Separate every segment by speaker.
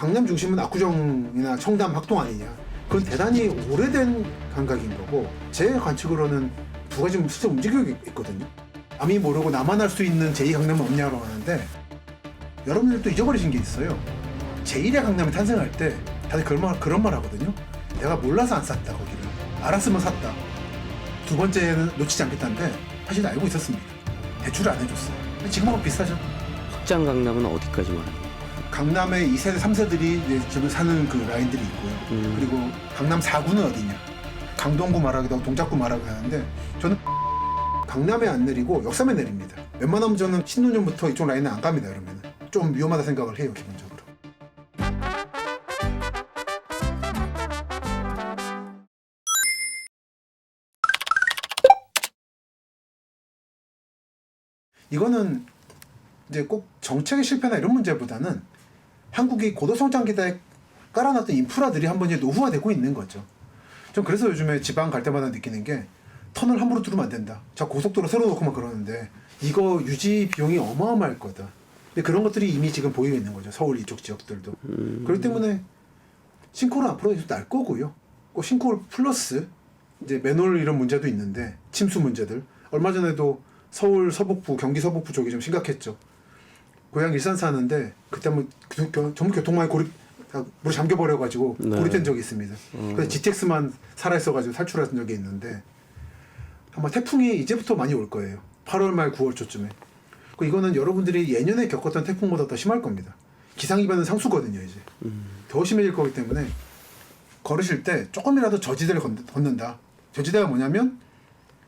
Speaker 1: 강남 중심은 압구정이나 청담, 학동 아니냐. 그건 대단히 오래된 감각인 거고 제 관측으로는 두 가지 실제 움직이고 있거든요. 남이 모르고 나만 할 수 있는 제2강남은 없냐고 하는데 여러분들도 잊어버리신 게 있어요. 제1의 강남이 탄생할 때 다들 그런 말 하거든요. 내가 몰라서 안 샀다 거기를. 알았으면 샀다. 두 번째는 놓치지 않겠다는데 사실 알고 있었습니다. 대출을 안 해줬어요. 지금하고 비슷하죠.
Speaker 2: 확장 강남은 어디까지 말해요?
Speaker 1: 강남의 2세대, 3세들이 이제 지금 사는 그 라인들이 있고요. 그리고 강남 4구는 어디냐. 강동구 말하기도 하고 동작구 말하기도 하는데 저는 강남에 안 내리고 역삼에 내립니다. 웬만하면 저는 신논현부터 이쪽 라인은 안 갑니다. 그러면 좀 위험하다 생각을 해요. 기본적으로. 이거는 이제 꼭 정책의 실패나 이런 문제보다는 한국이 고도성장 기대에 깔아놨던 인프라들이 한번 이제 노후화되고 있는 거죠. 전 그래서 요즘에 지방 갈 때마다 느끼는 게 터널 함부로 뚫으면 안 된다. 자 고속도로 새로 놓고만 그러는데 이거 유지 비용이 어마어마할 거다. 근데 그런 것들이 이미 지금 보이고 있는 거죠. 서울 이쪽 지역들도. 그렇기 때문에 싱크홀은 앞으로 계속 날 거고요. 꼭 싱크홀 플러스 이제 맨홀 이런 문제도 있는데 침수 문제들. 얼마 전에도 서울 서북부, 경기 서북부 쪽이 좀 심각했죠. 고향 일산 사는데 그때 뭐 전부 교통망에 물에 잠겨버려가지고
Speaker 2: 네.
Speaker 1: 고립된 적이 있습니다. 그래서 GTX만 살아있어가지고 탈출한 적이 있는데 아마 태풍이 이제부터 많이 올 거예요. 8월 말 9월 초쯤에. 이거는 여러분들이 예년에 겪었던 태풍보다 더 심할 겁니다. 기상이변은 상수거든요. 이제 더 심해질 거기 때문에 걸으실 때 조금이라도 저지대를 걷는다. 저지대가 뭐냐면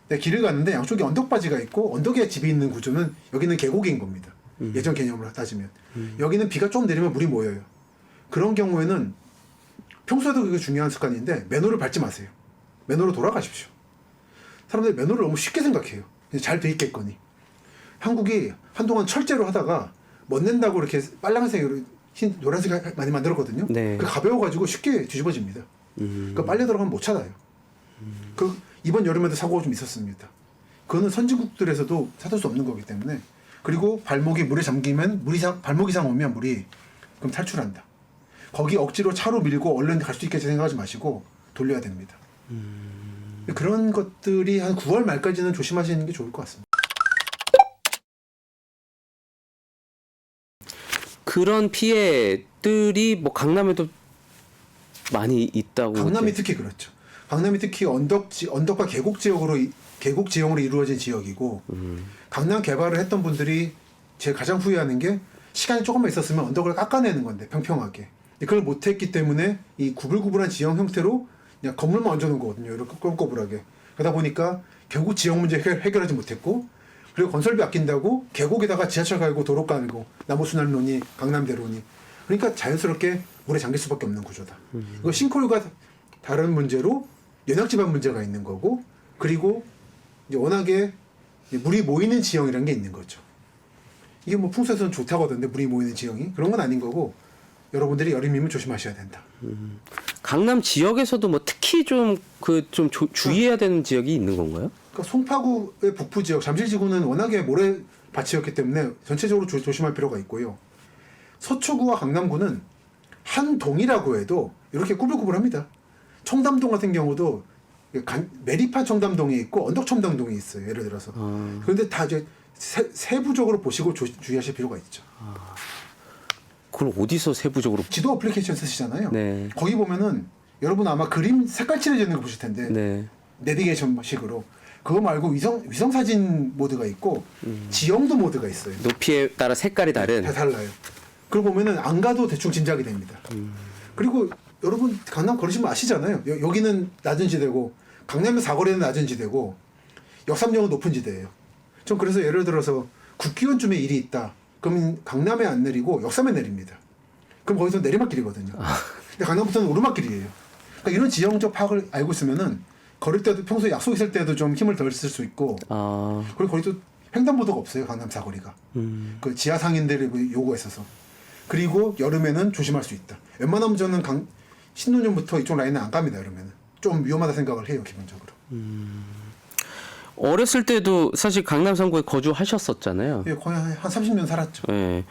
Speaker 1: 내가 길을 갔는데 양쪽에 언덕바지가 있고 언덕에 집이 있는 구조는 여기는 계곡인 겁니다. 예전 개념으로 따지면 여기는 비가 좀 내리면 물이 모여요. 그런 경우에는 평소에도 그게 중요한 습관인데 맨홀을 밟지 마세요. 맨홀로 돌아가십시오. 사람들이 맨홀을 너무 쉽게 생각해요. 잘 돼 있겠거니. 한국이 한동안 철제로 하다가 멋낸다고 이렇게 빨간색으로 흰 노란색 많이 만들었거든요.
Speaker 2: 네.
Speaker 1: 그 가벼워가지고 쉽게 뒤집어집니다. 그 빨려 들어가면 못 찾아요. 이번 여름에도 사고가 좀 있었습니다. 그거는 선진국들에서도 찾을 수 없는 거기 때문에. 그리고 발목이 물에 잠기면 발목 이상 오면 물이 그럼 탈출한다. 거기 억지로 차로 밀고 얼른 갈 수 있게 생각하지 마시고 돌려야 됩니다. 그런 것들이 한 9월 말까지는 조심하시는 게 좋을 것 같습니다.
Speaker 2: 그런 피해들이 뭐 강남에도 많이 있다고.
Speaker 1: 강남이 특히 그렇죠. 강남이 특히 언덕과 계곡 지형으로 이루어진 지역이고 강남 개발을 했던 분들이 제가 가장 후회하는 게 시간이 조금만 있었으면 언덕을 깎아내는 건데 평평하게 그걸 못했기 때문에 이 구불구불한 지형 형태로 그냥 건물만 얹어놓은 거거든요. 이렇게 꼬불꼬불하게. 그러다 보니까 결국 지형 문제 해결하지 못했고 그리고 건설비 아낀다고 계곡에다가 지하철 갈고 도로 깔고 나무순환로니 강남대로니 그러니까 자연스럽게 물에 잠길 수밖에 없는 구조다. 이거 싱크홀과 다른 문제로 연약지반 문제가 있는 거고 그리고 이제 워낙에 물이 모이는 지형이라는 게 있는 거죠. 이게 뭐 풍수에서는 좋다고 하던데 물이 모이는 지형이 그런 건 아닌 거고 여러분들이 여름이면 조심하셔야 된다.
Speaker 2: 강남 지역에서도 뭐 특히 주의해야 되는 지역이 있는 건가요?
Speaker 1: 그러니까 송파구의 북부 지역, 잠실지구는 워낙에 모래밭이었기 때문에 전체적으로 조심할 필요가 있고요. 서초구와 강남구는 한 동이라고 해도 이렇게 꾸불꾸불합니다. 청담동 같은 경우도 매립한 청담동이 있고 언덕 청담동이 있어요. 예를 들어서. 그런데 다 이제 세부적으로 보시고 주의하실 필요가 있죠.
Speaker 2: 그걸 어디서 세부적으로?
Speaker 1: 지도 어플리케이션 쓰시잖아요.
Speaker 2: 네.
Speaker 1: 거기 보면은 여러분 아마 그림 색깔 칠해지는 거 보실 텐데
Speaker 2: 네.
Speaker 1: 내비게이션식으로 그거 말고 위성 사진 모드가 있고 지형도 모드가 있어요.
Speaker 2: 높이에 따라 색깔이 다른.
Speaker 1: 다 달라요. 그걸 보면은 안 가도 대충 짐작이 됩니다. 그리고 여러분 강남 걸으시면 아시잖아요. 여기는 낮은 지대고 강남의 사거리는 낮은 지대고 역삼역은 높은 지대예요. 전 그래서 예를 들어서 국기원쯤에 일이 있다. 그럼 강남에 안 내리고 역삼에 내립니다. 그럼 거기서 내리막길이거든요. 근데 강남부터는 오르막길이에요. 그러니까 이런 지형적 파악을 알고 있으면은 걸을 때도 평소에 약속 있을 때도 좀 힘을 덜 쓸 수 있고 그리고 거기도 횡단보도가 없어요. 강남 사거리가. 그 지하 상인들의 요구가 있어서. 그리고 여름에는 조심할 수 있다. 웬만하면 저는 신논현부터 이쪽 라인은 안 갑니다. 여름에는. 좀 위험하다 생각을 해요. 기본적으로.
Speaker 2: 어렸을 때도 사실 강남 3구에 거주하셨었잖아요.
Speaker 1: 예, 거의 한 30년 살았죠.
Speaker 2: 예.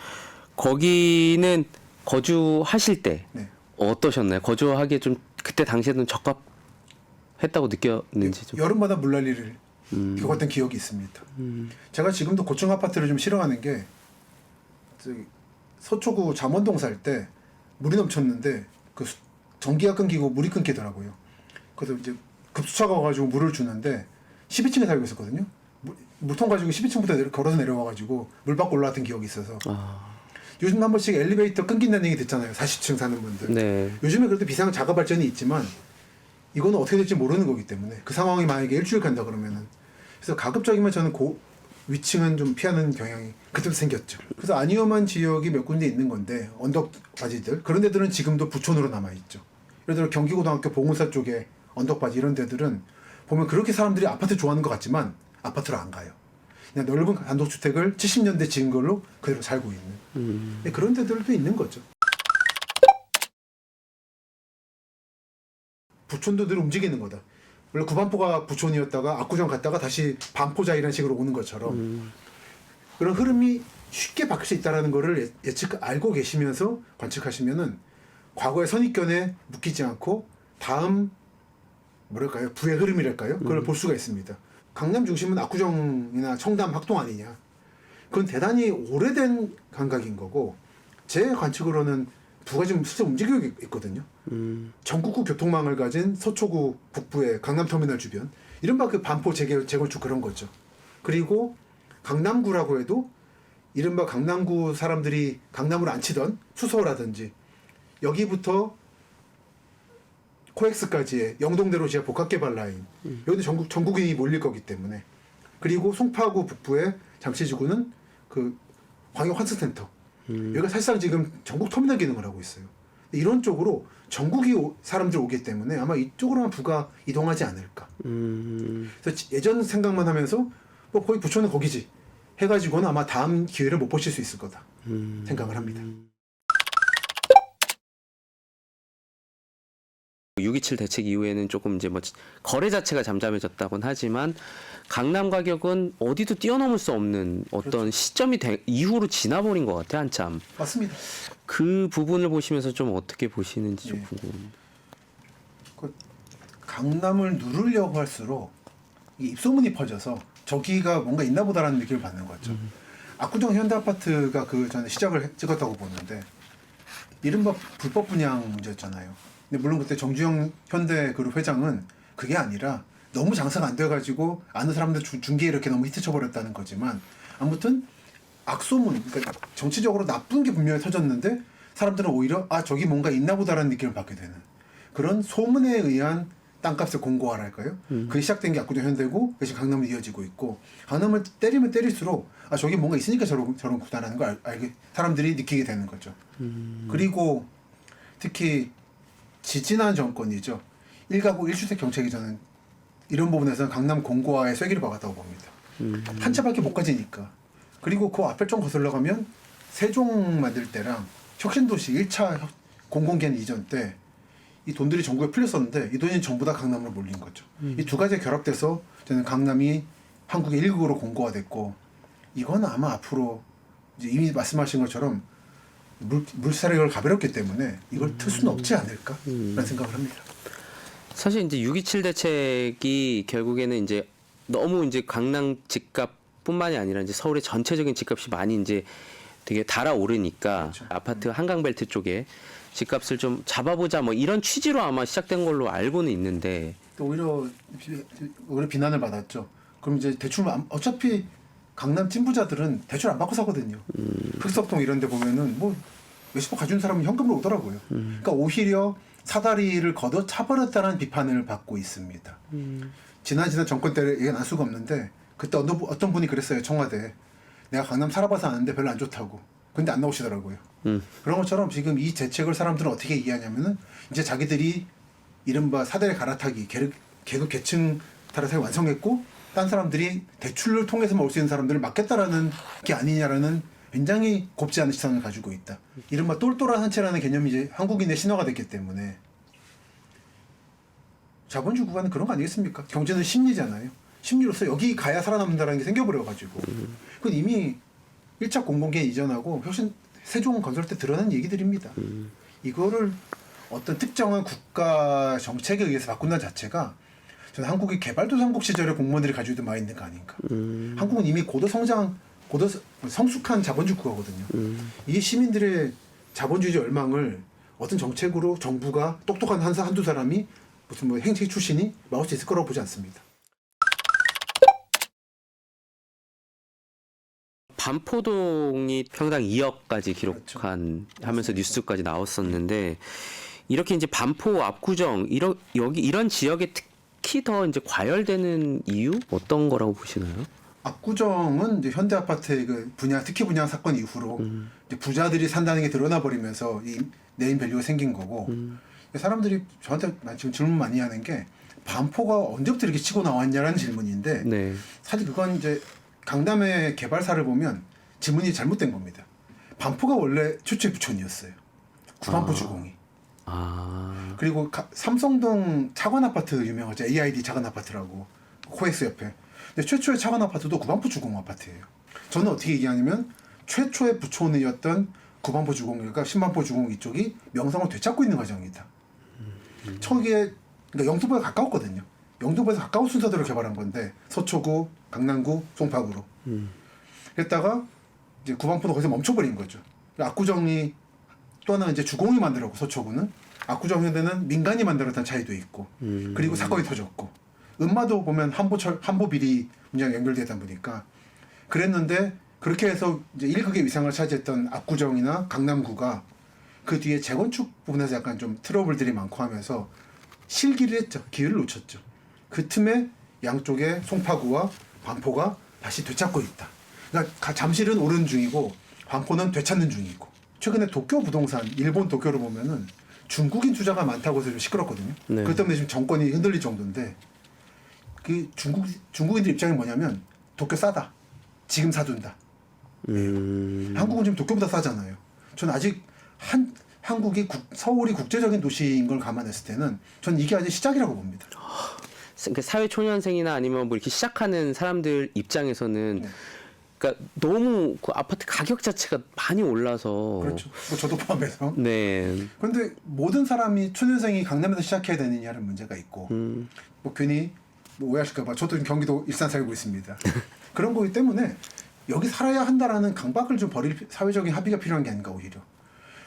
Speaker 2: 거기는 거주하실 때
Speaker 1: 네.
Speaker 2: 어떠셨나요? 거주하기에 좀 그때 당시에는 적합했다고 느꼈는지 좀.
Speaker 1: 여름마다 물난리를 겪었던 기억이 있습니다. 제가 지금도 고층 아파트를 좀 싫어하는 게 저기 서초구 잠원동 살 때 물이 넘쳤는데 그 전기가 끊기고 물이 끊기더라고요. 그래서 이제 급수차가 와가지고 물을 주는데 12층에 살고 있었거든요. 물통 가지고 12층부터 걸어서 내려와가지고 물 받고 올라왔던 기억이 있어서 요즘 한 번씩 엘리베이터 끊긴다는 얘기 듣잖아요. 40층 사는 분들.
Speaker 2: 네.
Speaker 1: 요즘에 그래도 비상 자가 발전이 있지만 이거는 어떻게 될지 모르는 거기 때문에 그 상황이 만약에 일주일 간다 그러면은 그래서 가급적이면 저는 위층은 좀 피하는 경향이 그때부터 생겼죠. 그래서 안 위험한 지역이 몇 군데 있는 건데 언덕바지들 그런 데들은 지금도 부촌으로 남아 있죠. 예를 들어 경기고등학교 봉은사 쪽에 언덕바지 이런 데들은 보면 그렇게 사람들이 아파트 좋아하는 것 같지만 아파트로 안 가요. 그냥 넓은 단독주택을 70년대 지은 걸로 그대로 살고 있는 그런 데들도 있는 거죠. 부촌도 늘 움직이는 거다. 원래 구반포가 부촌이었다가 압구정 갔다가 다시 반포자 이런 식으로 오는 것처럼 그런 흐름이 쉽게 바뀔 수 있다는 거를 알고 계시면서 관측하시면은 과거의 선입견에 묶이지 않고 다음 뭐랄까요 부의 흐름이랄까요 그걸 볼 수가 있습니다. 강남 중심은 압구정이나 청담 학동 아니냐. 그건 대단히 오래된 감각인 거고 제 관측으로는 두 가지 실제 움직이고 있거든요. 전국구 교통망을 가진 서초구 북부의 강남터미널 주변 이른바 그 반포 재건축 그런 거죠. 그리고 강남구라고 해도 이른바 강남구 사람들이 강남으로 안 치던 수서라든지 여기부터 코엑스까지의 영동대로 지하 복합개발 라인 여기도 전국인이 몰릴 거기 때문에 그리고 송파구 북부의 잠실지구는 그 광역 환승센터 여기가 사실상 지금 전국 터미널 기능을 하고 있어요. 이런 쪽으로 전국이 사람들 오기 때문에 아마 이쪽으로만 부가 이동하지 않을까. 그래서 예전 생각만 하면서 뭐 거기 부촌은 거기지 해가지고는 아마 다음 기회를 못 보실 수 있을 거다 생각을 합니다.
Speaker 2: 6.27 대책 이후에는 조금 이제 뭐 거래 자체가 잠잠해졌다곤 하지만 강남 가격은 어디도 뛰어넘을 수 없는 어떤
Speaker 1: 그렇죠.
Speaker 2: 시점이 이후로 지나버린 것 같아요 한참.
Speaker 1: 맞습니다.
Speaker 2: 그 부분을 보시면서 좀 어떻게 보시는지 좀
Speaker 1: 네.
Speaker 2: 궁금해요.
Speaker 1: 그 강남을 누르려고 할수록 이 입소문이 퍼져서 저기가 뭔가 있나 보다라는 느낌을 받는 거죠. 압구정 현대아파트가 그 전에 시작을 찍었다고 보는데 이른바 불법 분양 문제였잖아요. 근데 물론 그때 정주영 현대그룹 회장은 그게 아니라 너무 장사가 안 돼가지고 아는 사람들 중계에 이렇게 너무 히트 쳐버렸다는 거지만 아무튼 악소문, 그러니까 정치적으로 나쁜 게 분명히 터졌는데 사람들은 오히려 아 저기 뭔가 있나 보다라는 느낌을 받게 되는 그런 소문에 의한 땅값의 공고화랄까요? 그게 시작된 게 압구정 현대고 지금 강남으로 이어지고 있고 강남을 때리면 때릴수록 아 저기 뭔가 있으니까 저런 구다라는 걸 알게 사람들이 느끼게 되는 거죠. 그리고 특히 지지난 정권이죠. 1가구 1주택 정책이 저는 이런 부분에서는 강남 공고화에 쐐기를 박았다고 봅니다. 한 채밖에 못 가지니까. 그리고 그 앞에 좀 거슬러 가면 세종 만들 때랑 혁신도시 1차 공공기한 이전 때 이 돈들이 전국에 풀렸었는데 이 돈이 전부 다 강남으로 몰린 거죠. 이 두 가지가 결합돼서 저는 강남이 한국의 1극으로 공고화됐고 이건 아마 앞으로 이제 이미 말씀하신 것처럼 물살을 가벼웠기 때문에 이걸 틀 수는 없지 않을까라는 생각을 합니다.
Speaker 2: 사실 이제 6.27 대책이 결국에는 이제 너무 이제 강남 집값뿐만이 아니라 이제 서울의 전체적인 집값이 많이 이제 되게 달아오르니까
Speaker 1: 그렇죠.
Speaker 2: 아파트 한강벨트 쪽에 집값을 좀 잡아보자 뭐 이런 취지로 아마 시작된 걸로 알고는 있는데
Speaker 1: 또 오히려 비난을 받았죠. 그럼 이제 대출 어차피 강남 찐부자들은 대출 안 받고 사거든요. 흑석동 이런 데 보면은 뭐 몇십억 가진 사람은 현금으로 오더라고요. 그러니까 오히려 사다리를 걷어 차버렸다는 비판을 받고 있습니다. 지난 정권 때 얘기는 알 수가 없는데 그때 어떤 분이 그랬어요. 청와대에. 내가 강남 살아봐서 아는데 별로 안 좋다고. 근데 안 나오시더라고요. 그런 것처럼 지금 이 대책을 사람들은 어떻게 이해하냐면은 이제 자기들이 이른바 사다리 갈아타기 계급 계층 탈환을 완성했고 딴 사람들이 대출을 통해서만 올 수 있는 사람들을 막겠다라는 게 아니냐라는 굉장히 곱지 않은 시선을 가지고 있다. 이른바 똘똘한 한채라는 개념이 이제 한국인의 신화가 됐기 때문에 자본주의 구간은 그런 거 아니겠습니까? 경제는 심리잖아요. 심리로서 여기 가야 살아남는다라는 게 생겨버려가지고 그건 이미 1차 공공기에 이전하고 세종 건설 때 드러난 얘기들입니다. 이거를 어떤 특정한 국가 정책에 의해서 바꾼다는 자체가 저는 한국이 개발도상국 시절에 공무원들이 가지고 있던 마인드가 아닌가. 한국은 이미 고도 성숙한 자본주의 국가거든요. 이 시민들의 자본주의 열망을 어떤 정책으로 정부가 똑똑한 한두 사람이 무슨 뭐 행책 출신이 막을 수 있을 거라고 보지 않습니다.
Speaker 2: 반포동이 평당 2억까지 기록한 하면서 뉴스까지 나왔었는데 이렇게 이제 반포 압구정 이런 지역에 특히 더 이제 과열되는 이유 어떤 거라고 보시나요?
Speaker 1: 압구정은 이제 현대 아파트의 그 특히 분양 사건 이후로 이제 부자들이 산다는 게 드러나 버리면서 이 네임 밸류가 생긴 거고 사람들이 저한테 지금 질문 많이 하는 게 반포가 언제부터 이렇게 치고 나왔냐라는 질문인데
Speaker 2: 네.
Speaker 1: 사실 그건 이제 강남의 개발사를 보면 지문이 잘못된 겁니다. 반포가 원래 최초의 부촌이었어요. 구반포 주공이. 그리고 삼성동 차관 아파트 유명하죠. AID 차관 아파트라고 코엑스 옆에. 근데 최초의 차관 아파트도 구반포 주공 아파트예요. 저는 어떻게 얘기하냐면 최초의 부촌이었던 구반포 주공과 신반포 주공 이쪽이 명성을 되찾고 있는 과정이다. 처기에 그러니까 영등포에 가까웠거든요. 영등포에서 가까운 순서대로 개발한 건데 서초구, 강남구, 송파구로. 그랬다가 이제 구반포도 거기서 멈춰버린 거죠. 압구정이 또 하나 이제 주공이 만들었고 서초구는 압구정 현대는 민간이 만들었다는 차이도 있고 그리고 사건이 터졌고 음마도 보면 한보 비리 문제가 연결되다 보니까 그랬는데 그렇게 해서 이제 1극의 위상을 차지했던 압구정이나 강남구가 그 뒤에 재건축 부분에서 약간 좀 트러블들이 많고 하면서 실기를 했죠. 기회를 놓쳤죠. 그 틈에 양쪽에 송파구와 반포가 다시 되찾고 있다. 그러니까 잠실은 오른 중이고 반포는 되찾는 중이고 최근에 도쿄 부동산 일본 도쿄를 보면은 중국인 투자가 많다고 해서 좀 시끄럽거든요.
Speaker 2: 네.
Speaker 1: 그것 때문에 지금 정권이 흔들릴 정도인데 그 중국인들 입장이 뭐냐면 도쿄 싸다. 지금 사둔다. 한국은 지금 도쿄보다 싸잖아요. 저는 아직 한국이 서울이 국제적인 도시인 걸 감안했을 때는 저는 이게 아직 시작이라고 봅니다.
Speaker 2: 사회 초년생이나 아니면 뭐 이렇게 시작하는 사람들 입장에서는
Speaker 1: 네.
Speaker 2: 그러니까 너무 그 아파트 가격 자체가 많이 올라서
Speaker 1: 그렇죠. 뭐 저도 포함해서.
Speaker 2: 네.
Speaker 1: 그런데 모든 사람이 초년생이 강남에서 시작해야 되느냐는 문제가 있고 뭐 괜히 뭐 오해하실까봐 저도 경기도 일산 살고 있습니다. 그런 거기 때문에 여기 살아야 한다라는 강박을 좀 버릴 사회적인 합의가 필요한 게 아닌가 오히려.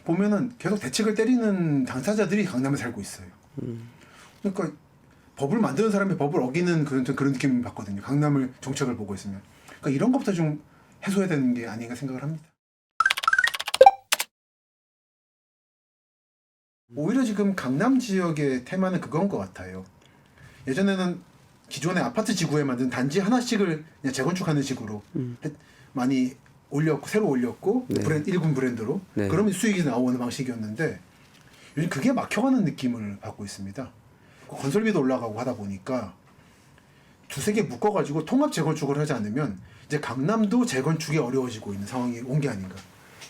Speaker 1: 보면은 계속 대책을 때리는 당사자들이 강남에 살고 있어요. 그러니까 법을 만드는 사람이 법을 어기는 그런 느낌을 받거든요. 강남을 정책을 보고 있으면. 그러니까 이런 것부터 좀 해소해야 되는 게 아닌가 생각을 합니다. 오히려 지금 강남 지역의 테마는 그건 것 같아요. 예전에는 기존의 아파트 지구에 만든 단지 하나씩을 그냥 재건축하는 식으로 많이 새로 올렸고
Speaker 2: 네.
Speaker 1: 1군 브랜드로
Speaker 2: 네.
Speaker 1: 그러면 수익이 나오는 방식이었는데 요즘 그게 막혀가는 느낌을 받고 있습니다. 건설비도 올라가고 하다 보니까 두세 개 묶어가지고 통합 재건축을 하지 않으면 이제 강남도 재건축이 어려워지고 있는 상황이 온 게 아닌가.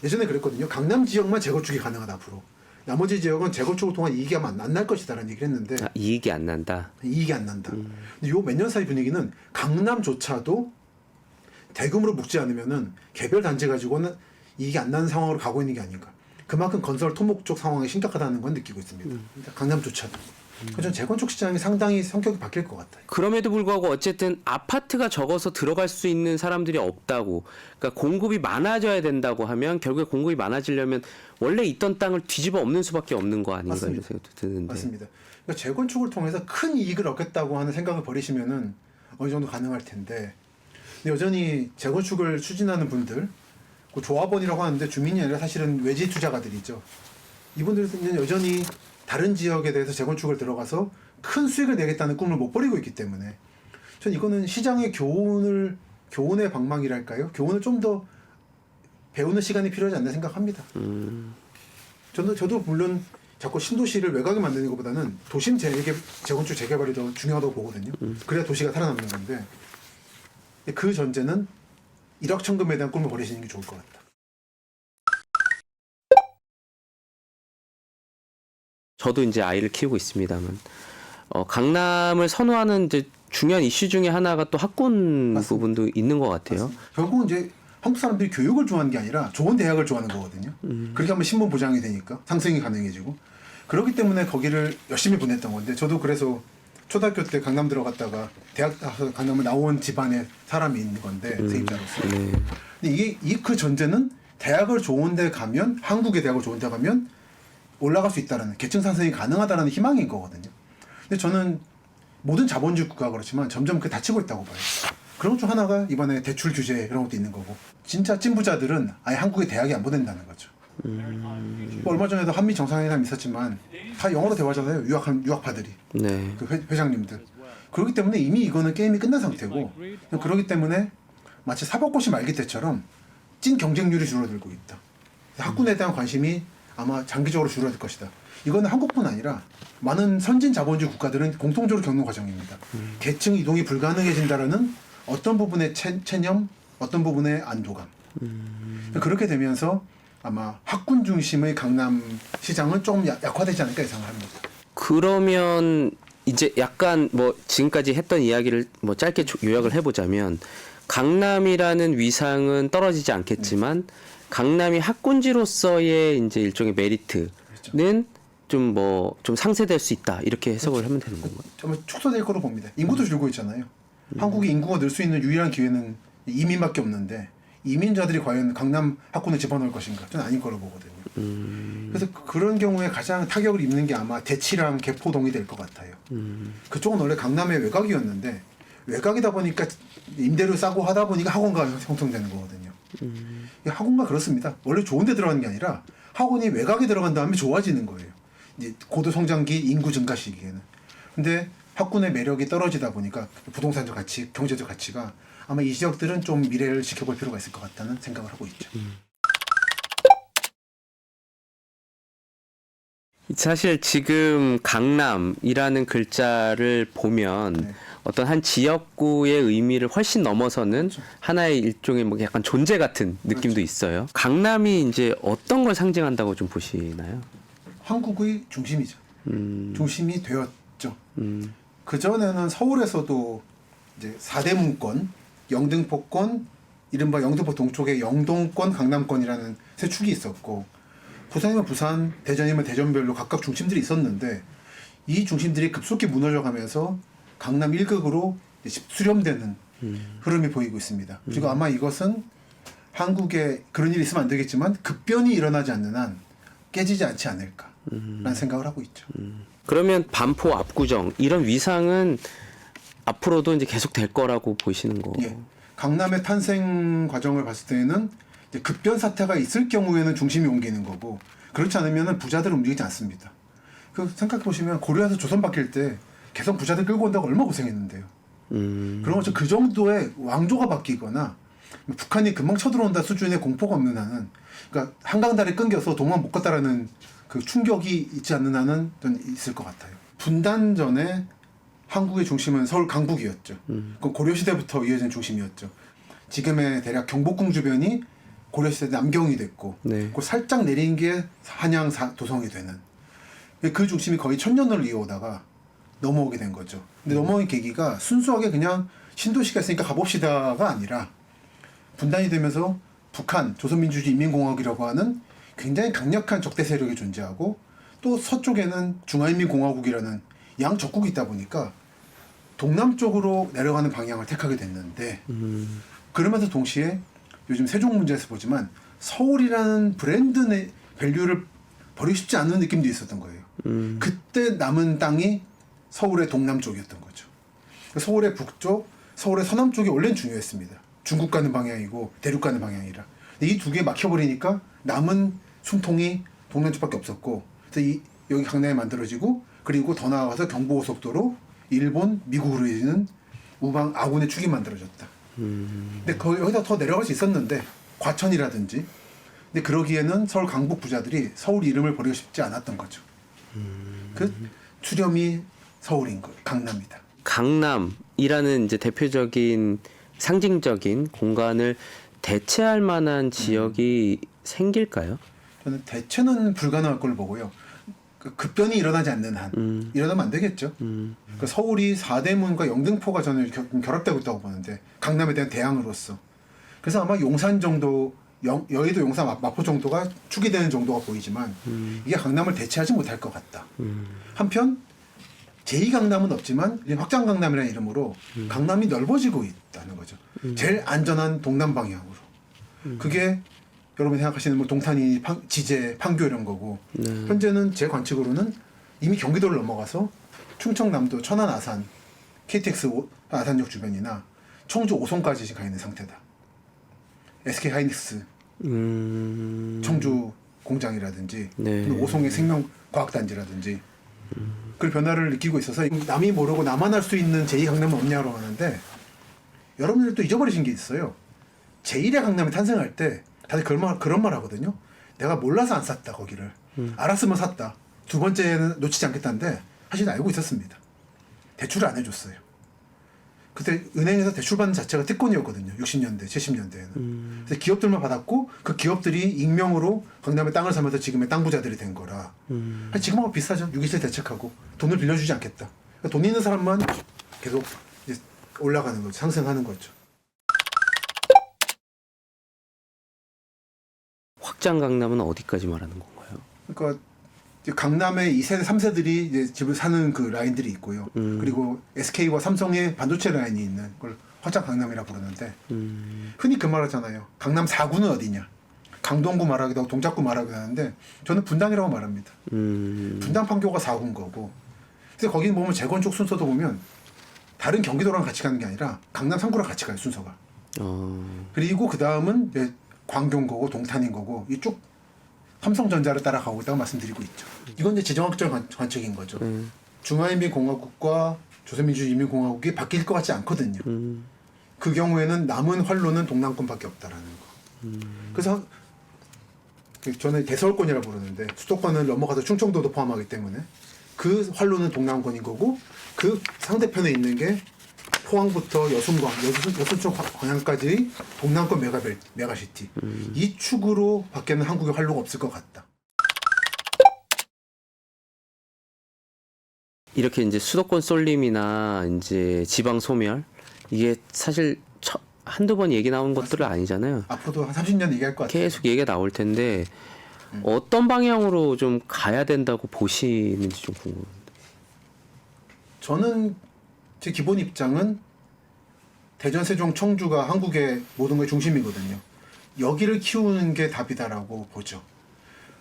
Speaker 1: 예전에 그랬거든요. 강남 지역만 재건축이 가능하다 앞으로. 나머지 지역은 재건축을 통한 이익이 아마 안 날 것이다라는 얘기를 했는데
Speaker 2: 이익이 안 난다.
Speaker 1: 이익이 안 난다. 근데 요 몇 년 사이 분위기는 강남조차도 대규모로 묶지 않으면은 개별 단지 가지고는 이익이 안 나는 상황으로 가고 있는 게 아닌가. 그만큼 건설 토목 쪽 상황이 심각하다는 건 느끼고 있습니다. 그러니까 강남조차도. 그래서 재건축 시장이 상당히 성격이 바뀔 것 같아요.
Speaker 2: 그럼에도 불구하고 어쨌든 아파트가 적어서 들어갈 수 있는 사람들이 없다고. 그러니까 공급이 많아져야 된다고 하면 결국에 공급이 많아지려면 원래 있던 땅을 뒤집어 엎는 수밖에 없는 거 아닌가 이런 생각도 드는데.
Speaker 1: 맞습니다. 그러니까 재건축을 통해서 큰 이익을 얻겠다고 하는 생각을 버리시면은 어느 정도 가능할 텐데 근데 여전히 재건축을 추진하는 분들 그 조합원이라고 하는데 주민이 아니라 사실은 외지 투자가들이죠. 이분들은 여전히 다른 지역에 대해서 재건축을 들어가서 큰 수익을 내겠다는 꿈을 못 버리고 있기 때문에 전 이거는 시장의 교훈의 방망이랄까요? 교훈을 좀 더 배우는 시간이 필요하지 않나 생각합니다. 저도 물론 자꾸 신도시를 외곽에 만드는 것보다는 도심 재건축 재개발이 더 중요하다고 보거든요. 그래야 도시가 살아남는 건데 그 전제는 일확천금에 대한 꿈을 버리시는 게 좋을 것 같다.
Speaker 2: 저도 이제 아이를 키우고 있습니다만 강남을 선호하는 이제 중요한 이슈 중에 하나가 또 학군
Speaker 1: 맞습니다.
Speaker 2: 부분도 있는 것 같아요.
Speaker 1: 맞습니다. 결국은 이제 한국 사람들이 교육을 좋아하는 게 아니라 좋은 대학을 좋아하는 거거든요. 그렇게 하면 신분 보장이 되니까 상승이 가능해지고 그렇기 때문에 거기를 열심히 보냈던 건데 저도 그래서 초등학교 때 강남 들어갔다가 대학 가서 강남을 나온 집안에 사람이 있는 건데 세입자로서. 근데 이게 그 전제는 대학을 좋은데 가면 한국의 대학을 좋은데 가면 올라갈 수 있다라는 계층 상승이 가능하다라는 희망인 거거든요. 근데 저는 모든 자본주의 국가가 그렇지만 점점 그 닫히고 있다고 봐요. 그런 것 중 하나가 이번에 대출 규제 이런 것도 있는 거고 진짜 찐부자들은 아예 한국의 대학에 안 보낸다는 거죠. 뭐 얼마 전에도 한미 정상회담 있었지만 다 영어로 대화하잖아요. 유학파들이
Speaker 2: 네.
Speaker 1: 그 회장님들. 그렇기 때문에 이미 이거는 게임이 끝난 상태고 그렇기 때문에 마치 사법고시 말기 때처럼 찐 경쟁률이 줄어들고 있다. 학군에 대한 관심이 아마 장기적으로 줄어들 것이다. 이거는 한국뿐 아니라 많은 선진 자본주의 국가들은 공통적으로 겪는 과정입니다. 계층 이동이 불가능해진다라는 어떤 부분의 체념, 어떤 부분의 안도감. 그렇게 되면서 아마 학군 중심의 강남 시장은 조금 약화되지 않을까 예상을 합니다.
Speaker 2: 그러면 이제 약간 뭐 지금까지 했던 이야기를 뭐 짧게 요약을 해보자면 강남이라는 위상은 떨어지지 않겠지만 강남이 학군지로서의 이제 일종의 메리트는 좀 좀 상쇄될 수 있다 이렇게 해석을 하면 되는 건가요?
Speaker 1: 정말 축소될 거로 봅니다. 인구도 줄고 있잖아요. 한국이 인구가 늘 수 있는 유일한 기회는 이민밖에 없는데 이민자들이 과연 강남 학군에 집어넣을 것인가? 저는 아닐 거로 보거든요. 그래서 그런 경우에 가장 타격을 입는 게 아마 대치랑 개포동이 될 것 같아요. 그쪽은 원래 강남의 외곽이었는데 외곽이다 보니까 임대료 싸고 하다 보니까 학원가 형성되는 거거든요. 학원가 그렇습니다. 원래 좋은 데 들어가는 게 아니라 학원이 외곽에 들어간 다음에 좋아지는 거예요. 이제 고도 성장기 인구 증가 시기에는. 근데 학군의 매력이 떨어지다 보니까 부동산적 가치, 경제적 가치가 아마 이 지역들은 좀 미래를 지켜볼 필요가 있을 것 같다는 생각을 하고 있죠.
Speaker 2: 사실 지금 강남이라는 글자를 보면 어떤 한 지역구의 의미를 훨씬 넘어서는 하나의 일종의 뭐 약간 존재 같은 느낌도 있어요. 강남이 이제 어떤 걸 상징한다고 좀 보시나요?
Speaker 1: 한국의 중심이죠. 중심이 되었죠. 그전에는 서울에서도 이제 4대 문권, 영등포권, 이른바 영등포 동쪽의 영동권, 강남권이라는 세 축이 있었고 부산이면 부산, 대전이면 대전별로 각각 중심들이 있었는데 이 중심들이 급속히 무너져가면서 강남 1극으로 수렴되는 흐름이 보이고 있습니다. 그리고 아마 이것은 한국에 그런 일이 있으면 안 되겠지만 급변이 일어나지 않는 한 깨지지 않지 않을까라는 생각을 하고 있죠.
Speaker 2: 그러면 반포 압구정 이런 위상은 앞으로도 이제 계속 될 거라고 보시는 거.
Speaker 1: 예. 강남의 탄생 과정을 봤을 때는 이제 급변 사태가 있을 경우에는 중심이 옮기는 거고 그렇지 않으면 부자들은 움직이지 않습니다. 그 생각해 보시면 고려에서 조선 바뀔 때 개성 부자들 끌고 온다고 얼마나 고생했는데요. 그런 것처럼 그 정도의 왕조가 바뀌거나 북한이 금방 쳐들어온다 수준의 공포가 없는 한은 그러니까 한강다리 끊겨서 도망 못 갔다라는 그 충격이 있지 않는 한은 좀 있을 것 같아요. 분단 전에 한국의 중심은 서울 강북이었죠. 그건 고려시대부터 이어진 중심이었죠. 지금의 대략 경복궁 주변이 고려시대 남경이 됐고
Speaker 2: 네.
Speaker 1: 그 살짝 내린 게 한양 도성이 되는 그 중심이 거의 1000년을 이어오다가 넘어오게 된 거죠. 근데 넘어온 계기가 순수하게 그냥 신도시가 있으니까 가봅시다가 아니라 분단이 되면서 북한 조선민주주의 인민공화국이라고 하는 굉장히 강력한 적대 세력이 존재하고 또 서쪽에는 중화인민공화국이라는 양적국이 있다 보니까 동남쪽으로 내려가는 방향을 택하게 됐는데 그러면서 동시에 요즘 세종 문제에서 보지만 서울이라는 브랜드의 밸류를 버리고 싶지 않은 느낌도 있었던 거예요. 그때 남은 땅이 서울의 동남쪽이었던 거죠. 서울의 북쪽, 서울의 서남쪽이 원래는 중요했습니다. 중국 가는 방향이고 대륙 가는 방향이라. 이 두 개 막혀버리니까 남은 숨통이 동남쪽밖에 없었고 그래서 여기 강남에 만들어지고 그리고 더 나아가서 경부고속도로 일본, 미국으로 이어지는 우방 아군의 축이 만들어졌다. 근데 여기다 더 내려갈 수 있었는데 과천이라든지 근데 그러기에는 서울 강북 부자들이 서울 이름을 버리고 싶지 않았던 거죠. 그 출현이 서울인 거예요. 강남이다.
Speaker 2: 강남이라는 이제 대표적인 상징적인 공간을 대체할 만한 지역이 생길까요?
Speaker 1: 저는 대체는 불가능할 걸로 보고요. 그 급변이 일어나지 않는 한 일어나면 안 되겠죠. 그러니까 서울이 4대문과 영등포가 저는 결합되고 있다고 보는데 강남에 대한 대항으로서 그래서 아마 용산 정도, 여의도, 용산, 마포 정도가 축이 되는 정도가 보이지만 이게 강남을 대체하지 못할 것 같다. 한편 제2강남은 없지만 확장 강남이라는 이름으로 강남이 넓어지고 있다는 거죠. 제일 안전한 동남 방향으로. 그게 여러분이 생각하시는 뭐 동탄이, 지제, 판교 이런 거고 현재는 제 관측으로는 이미 경기도를 넘어가서 충청남도, 천안, 아산, KTX 아산역 주변이나 청주, 오송까지 지금 가 있는 상태다. SK 하이닉스 청주 공장이라든지 오송의 생명과학단지라든지 그 변화를 느끼고 있어서 남이 모르고 나만 할 수 있는 제2강남은 없냐고 하는데 여러분들 또 잊어버리신 게 있어요. 제1의 강남이 탄생할 때 다들 그런 말 하거든요. 내가 몰라서 안 샀다 거기를. 알았으면 샀다. 두 번째는 놓치지 않겠다는데 사실 알고 있었습니다. 대출을 안 해줬어요. 그때 은행에서 대출 받는 자체가 특권이었거든요. 60년대, 70년대에는. 그래서 기업들만 받았고 그 기업들이 익명으로 강남에 땅을 사면서 지금의 땅 부자들이 된 거라. 지금하고 비슷하죠. 6.27 대책하고 돈을 빌려주지 않겠다. 그러니까 돈 있는 사람만 계속 이제 올라가는 거죠. 상승하는 거죠.
Speaker 2: 확장 강남은 어디까지 말하는 건가요?
Speaker 1: 그러니까 강남의 2세대, 3세들이 이제 집을 사는 그 라인들이 있고요. 그리고 SK와 삼성의 반도체 라인이 있는 걸 확장 강남이라 부르는데 흔히 그 말 하잖아요. 강남 4구는 어디냐? 강동구 말하기도 하고 동작구 말하기도 하는데 저는 분당이라고 말합니다. 분당 판교가 4구인 거고. 근데 거기 보면 재건축 순서도 보면 다른 경기도랑 같이 가는 게 아니라 강남 3구랑 같이 가요, 순서가. 그리고 그 다음은 이제 광교인 거고 동탄인 거고 이쪽 삼성전자를 따라가고 있다고 말씀드리고 있죠. 이건 이제 지정학적 관측인 거죠. 중화인민공화국과 조선민주주의인민공화국이 바뀔 것 같지 않거든요. 그 경우에는 남은 활로는 동남권밖에 없다라는 거. 그래서 저는 대서울권이라 부르는데 수도권을 넘어가서 충청도도 포함하기 때문에 그 활로는 동남권인 거고 그 상대편에 있는 게 포항부터 여순천 광양까지 동남권 메가시티. 이 축으로 밖에는 한국의 활로가 없을 것 같다.
Speaker 2: 이렇게 이제 수도권 쏠림이나 이제 지방 소멸 이게 사실 한두 번 얘기 나온 것들은 아니잖아요.
Speaker 1: 앞으로도 한 30년 얘기할 것 같아요.
Speaker 2: 계속 얘기가 나올 텐데 어떤 방향으로 좀 가야 된다고 보시는지 좀 궁금합니다.
Speaker 1: 저는 제 기본 입장은 대전, 세종, 청주가 한국의 모든 것의 중심이거든요. 여기를 키우는 게 답이다라고 보죠.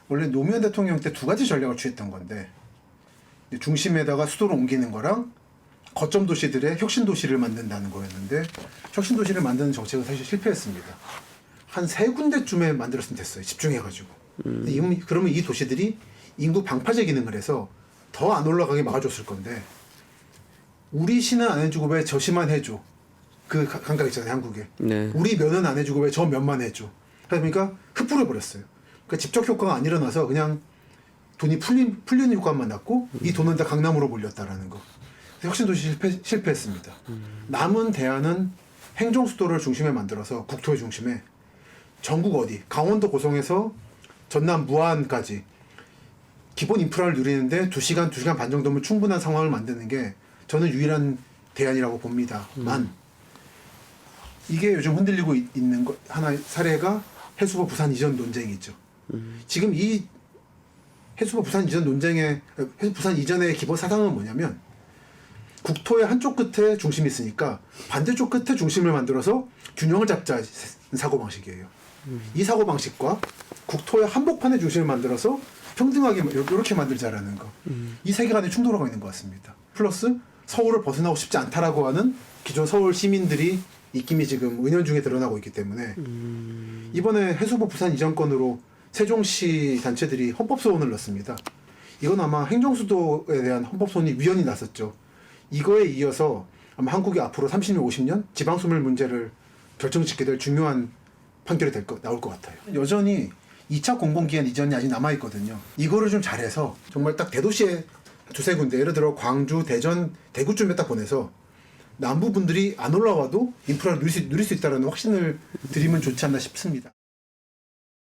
Speaker 1: 원래 노무현 대통령 때 두 가지 전략을 취했던 건데 중심에다가 수도를 옮기는 거랑 거점 도시들의 혁신 도시를 만든다는 거였는데 혁신 도시를 만드는 정책은 사실 실패했습니다. 한 3군데쯤에 만들었으면 됐어요. 집중해가지고. 그러면 이 도시들이 인구 방파제 기능을 해서 더 안 올라가게 막아줬을 건데 우리 시는 안 해주고 왜 저 시만 해줘? 그 감각 있잖아요, 한국에.
Speaker 2: 네.
Speaker 1: 우리 면은 안 해주고 왜 저 면만 해줘? 그러니까 흡불해 버렸어요. 그러니까 직접 효과가 안 일어나서 그냥 돈이 풀리는 효과만 났고 이 돈은 다 강남으로 몰렸다라는 거. 혁신도시 실패했습니다. 남은 대안은 행정수도를 중심에 만들어서 국토의 중심에 전국 어디 강원도 고성에서 전남 무안까지 기본 인프라를 누리는데 2시간, 2시간 반 정도면 충분한 상황을 만드는 게 저는 유일한 대안이라고 봅니다만 이게 요즘 흔들리고 있는 하나의 사례가 해수부 부산 이전 논쟁이죠. 지금 이 해수부 부산 이전 논쟁의 부산 이전의 기본 사상은 뭐냐면 국토의 한쪽 끝에 중심이 있으니까 반대쪽 끝에 중심을 만들어서 균형을 잡자 사고방식이에요. 이 사고방식과 국토의 한복판에 중심을 만들어서 평등하게 이렇게 만들자라는 거. 이 세계관에 충돌하고 있는 것 같습니다. 플러스 서울을 벗어나고 싶지 않다라고 하는 기존 서울 시민들이 입김이 지금 은연중에 드러나고 있기 때문에 이번에 해수부 부산 이전권으로 세종시 단체들이 헌법소원을 넣습니다. 이건 아마 행정수도에 대한 헌법소원이 위헌이 났었죠. 이거에 이어서 아마 한국이 앞으로 30년, 50년 지방소멸 문제를 결정짓게 될 중요한 판결이 나올 것 같아요. 여전히 2차 공공기관 이전이 아직 남아있거든요. 이거를 좀 잘해서 정말 딱 대도시에 두세 군데, 예를 들어 광주, 대전, 대구쯤에 딱 보내서 남부 분들이 안 올라와도 인프라를 누릴 수 있다는 확신을 드리면 좋지 않나 싶습니다.